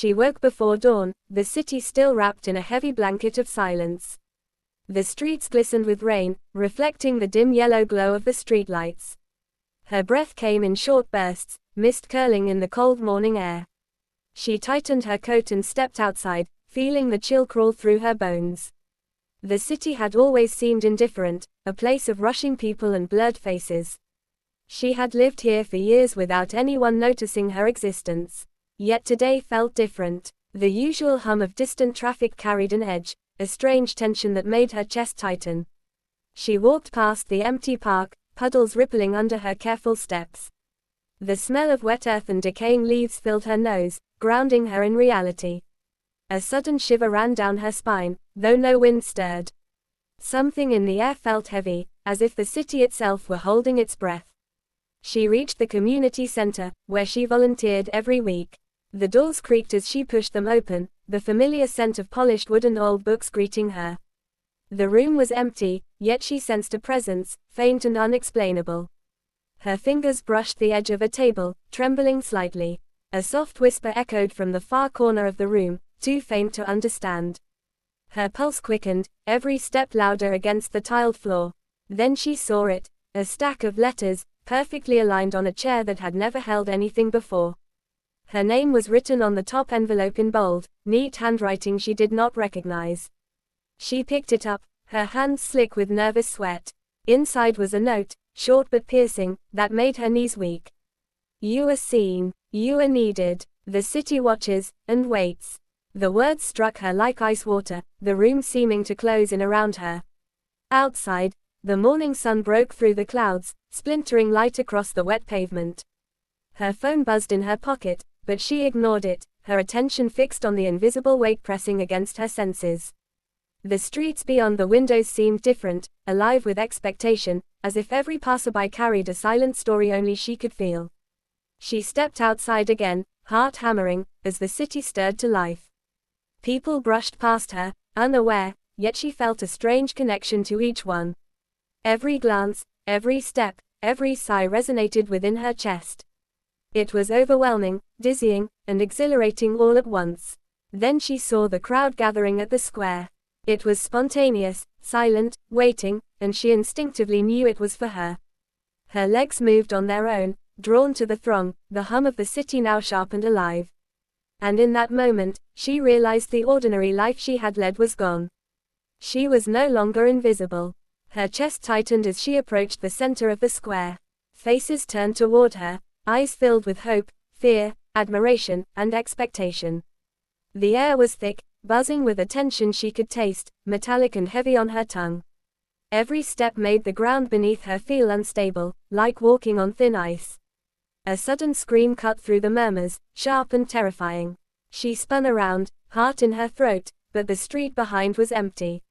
She woke before dawn, the city still wrapped in a heavy blanket of silence. The streets glistened with rain, reflecting the dim yellow glow of the streetlights. Her breath came in short bursts, mist curling in the cold morning air. She tightened her coat and stepped outside, feeling the chill crawl through her bones. The city had always seemed indifferent, a place of rushing people and blurred faces. She had lived here for years without anyone noticing her existence. Yet today felt different. The usual hum of distant traffic carried an edge, a strange tension that made her chest tighten. She walked past the empty park, puddles rippling under her careful steps. The smell of wet earth and decaying leaves filled her nose, grounding her in reality. A sudden shiver ran down her spine, though no wind stirred. Something in the air felt heavy, as if the city itself were holding its breath. She reached the community center, where she volunteered every week. The doors creaked as she pushed them open, the familiar scent of polished wood and old books greeting her. The room was empty, yet she sensed a presence, faint and unexplainable. Her fingers brushed the edge of a table, trembling slightly. A soft whisper echoed from the far corner of the room, too faint to understand. Her pulse quickened, every step louder against the tiled floor. Then she saw it, a stack of letters, perfectly aligned on a chair that had never held anything before. Her name was written on the top envelope in bold, neat handwriting she did not recognize. She picked it up, her hands slick with nervous sweat. Inside was a note, short but piercing, that made her knees weak. You are seen, you are needed, the city watches, and waits. The words struck her like ice water, the room seeming to close in around her. Outside, the morning sun broke through the clouds, splintering light across the wet pavement. Her phone buzzed in her pocket, but she ignored it, her attention fixed on the invisible weight pressing against her senses. The streets beyond the windows seemed different, alive with expectation, as if every passerby carried a silent story only she could feel. She stepped outside again, heart hammering, as the city stirred to life. People brushed past her, unaware, yet she felt a strange connection to each one. Every glance, every step, every sigh resonated within her chest. It was overwhelming, dizzying, and exhilarating all at once. Then she saw the crowd gathering at the square. It was spontaneous, silent, waiting, and she instinctively knew it was for her. Her legs moved on their own, drawn to the throng, the hum of the city now sharp and alive. And in that moment, she realized the ordinary life she had led was gone. She was no longer invisible. Her chest tightened as she approached the center of the square. Faces turned toward her, eyes filled with hope, fear, admiration, and expectation. The air was thick, buzzing with a tension she could taste, metallic and heavy on her tongue. Every step made the ground beneath her feel unstable, like walking on thin ice. A sudden scream cut through the murmurs, sharp and terrifying. She spun around, heart in her throat, but the street behind was empty.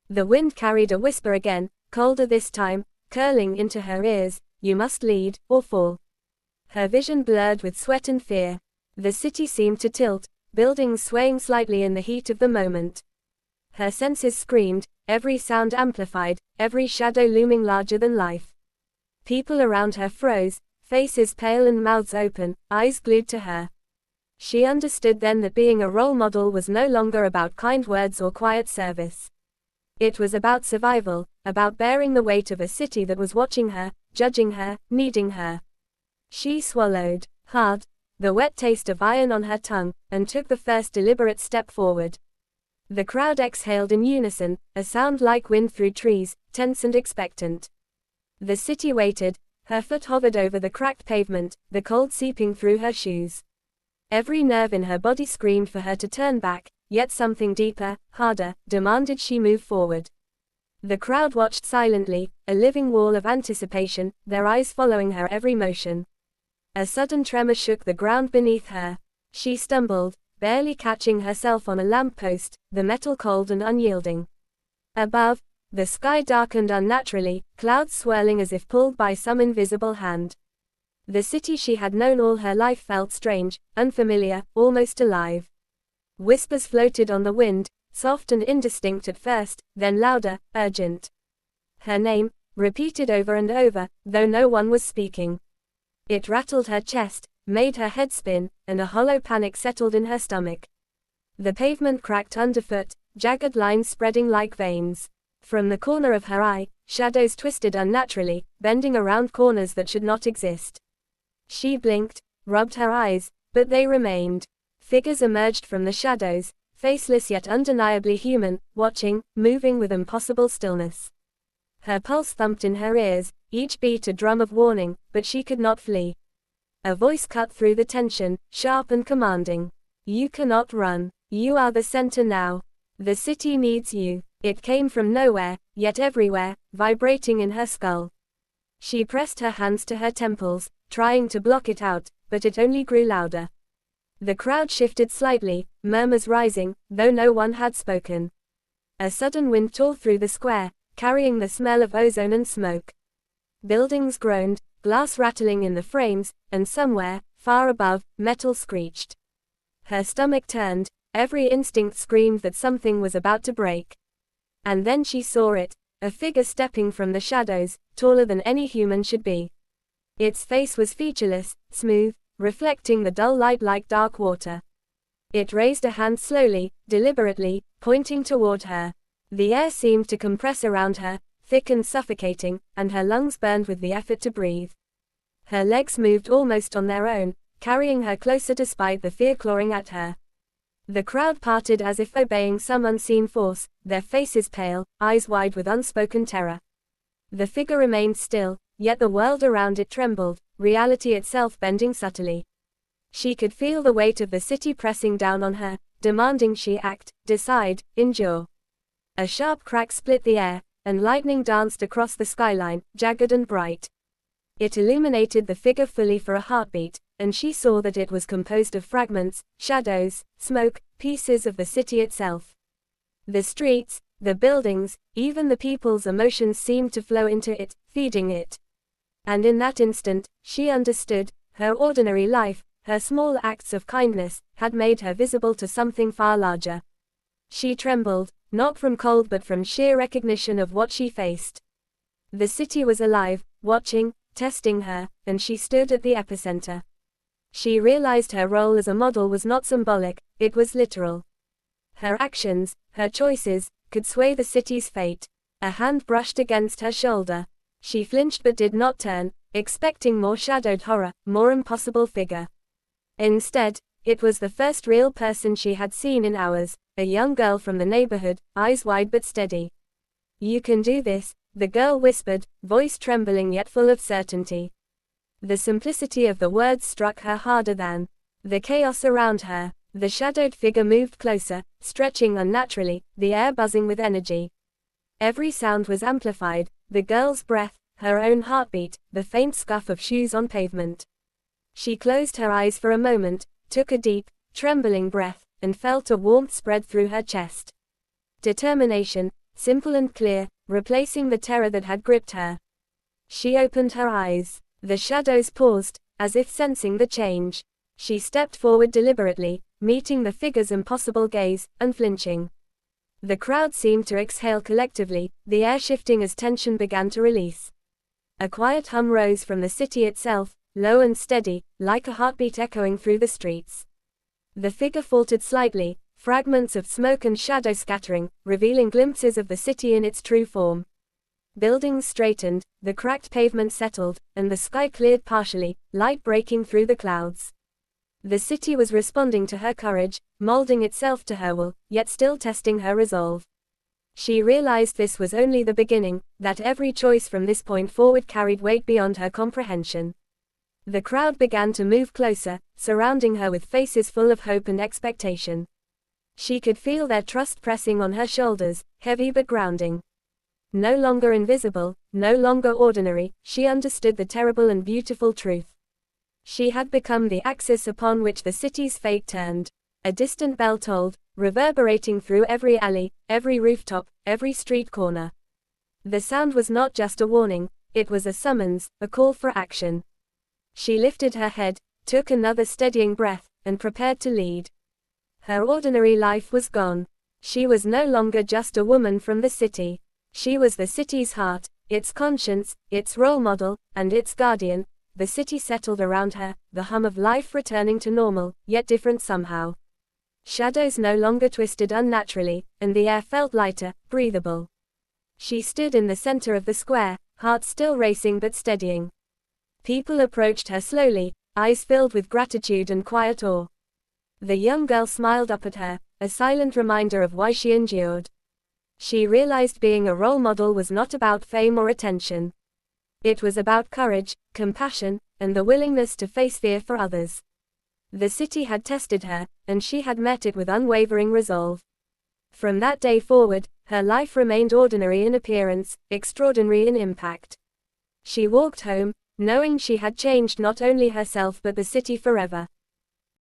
The wind carried a whisper again, colder this time, curling into her ears, you must lead, or fall. Her vision blurred with sweat and fear. The city seemed to tilt, buildings swaying slightly in the heat of the moment. Her senses screamed, every sound amplified, every shadow looming larger than life. People around her froze, faces pale and mouths open, eyes glued to her. She understood then that being a role model was no longer about kind words or quiet service. It was about survival, about bearing the weight of a city that was watching her, judging her, needing her. She swallowed hard, the wet taste of iron on her tongue, and took the first deliberate step forward. The crowd exhaled in unison, a sound like wind through trees, tense and expectant. The city waited, her foot hovered over the cracked pavement, the cold seeping through her shoes. Every nerve in her body screamed for her to turn back, yet something deeper, harder, demanded she move forward. The crowd watched silently, a living wall of anticipation, their eyes following her every motion. A sudden tremor shook the ground beneath her. She stumbled, barely catching herself on a lamppost, the metal cold and unyielding. Above, the sky darkened unnaturally, clouds swirling as if pulled by some invisible hand. The city she had known all her life felt strange, unfamiliar, almost alive. Whispers floated on the wind, soft and indistinct at first, then louder, urgent. Her name, repeated over and over, though no one was speaking. It rattled her chest, made her head spin, and a hollow panic settled in her stomach. The pavement cracked underfoot, jagged lines spreading like veins. From the corner of her eye, shadows twisted unnaturally, bending around corners that should not exist. She blinked, rubbed her eyes, but they remained. Figures emerged from the shadows, faceless yet undeniably human, watching, moving with impossible stillness. Her pulse thumped in her ears, each beat a drum of warning, but she could not flee. A voice cut through the tension, sharp and commanding. "You cannot run. You are the center now. The city needs you." It came from nowhere, yet everywhere, vibrating in her skull. She pressed her hands to her temples, trying to block it out, but it only grew louder. The crowd shifted slightly, murmurs rising, though no one had spoken. A sudden wind tore through the square, carrying the smell of ozone and smoke. Buildings groaned, glass rattling in the frames, and somewhere, far above, metal screeched. Her stomach turned, every instinct screamed that something was about to break. And then she saw it, a figure stepping from the shadows, taller than any human should be. Its face was featureless, smooth, reflecting the dull light like dark water. It raised a hand slowly, deliberately, pointing toward her. The air seemed to compress around her, thick and suffocating, and her lungs burned with the effort to breathe. Her legs moved almost on their own, carrying her closer despite the fear clawing at her. The crowd parted as if obeying some unseen force, their faces pale, eyes wide with unspoken terror. The figure remained still, yet the world around it trembled, reality itself bending subtly. She could feel the weight of the city pressing down on her, demanding she act, decide, endure. A sharp crack split the air, and lightning danced across the skyline, jagged and bright. It illuminated the figure fully for a heartbeat, and she saw that it was composed of fragments, shadows, smoke, pieces of the city itself. The streets, the buildings, even the people's emotions seemed to flow into it, feeding it. And in that instant, she understood, her ordinary life, her small acts of kindness, had made her visible to something far larger. She trembled, not from cold but from sheer recognition of what she faced. The city was alive, watching, testing her, and she stood at the epicenter. She realized her role as a model was not symbolic, it was literal. Her actions, her choices, could sway the city's fate. A hand brushed against her shoulder. She flinched but did not turn, expecting more shadowed horror, more impossible figure. Instead, it was the first real person she had seen in hours, a young girl from the neighborhood, eyes wide but steady. "You can do this," the girl whispered, voice trembling yet full of certainty. The simplicity of the words struck her harder than the chaos around her. The shadowed figure moved closer, stretching unnaturally, the air buzzing with energy. Every sound was amplified, the girl's breath, her own heartbeat, the faint scuff of shoes on pavement. She closed her eyes for a moment, took a deep, trembling breath, and felt a warmth spread through her chest. Determination, simple and clear, replacing the terror that had gripped her. She opened her eyes. The shadows paused, as if sensing the change. She stepped forward deliberately, meeting the figure's impossible gaze, unflinching. The crowd seemed to exhale collectively, the air shifting as tension began to release. A quiet hum rose from the city itself, low and steady, like a heartbeat echoing through the streets. The figure faltered slightly, fragments of smoke and shadow scattering, revealing glimpses of the city in its true form. Buildings straightened, the cracked pavement settled, and the sky cleared partially, light breaking through the clouds. The city was responding to her courage, molding itself to her will, yet still testing her resolve. She realized this was only the beginning, that every choice from this point forward carried weight beyond her comprehension. The crowd began to move closer, surrounding her with faces full of hope and expectation. She could feel their trust pressing on her shoulders, heavy but grounding. No longer invisible, no longer ordinary, she understood the terrible and beautiful truth. She had become the axis upon which the city's fate turned. A distant bell tolled, reverberating through every alley, every rooftop, every street corner. The sound was not just a warning, it was a summons, a call for action. She lifted her head, took another steadying breath, and prepared to lead. Her ordinary life was gone. She was no longer just a woman from the city. She was the city's heart, its conscience, its role model, and its guardian, the city settled around her, the hum of life returning to normal, yet different somehow. Shadows no longer twisted unnaturally, and the air felt lighter, breathable. She stood in the center of the square, heart still racing but steadying. People approached her slowly, eyes filled with gratitude and quiet awe. The young girl smiled up at her, a silent reminder of why she endured. She realized being a role model was not about fame or attention. It was about courage, compassion, and the willingness to face fear for others. The city had tested her, and she had met it with unwavering resolve. From that day forward, her life remained ordinary in appearance, extraordinary in impact. She walked home, knowing she had changed not only herself but the city forever.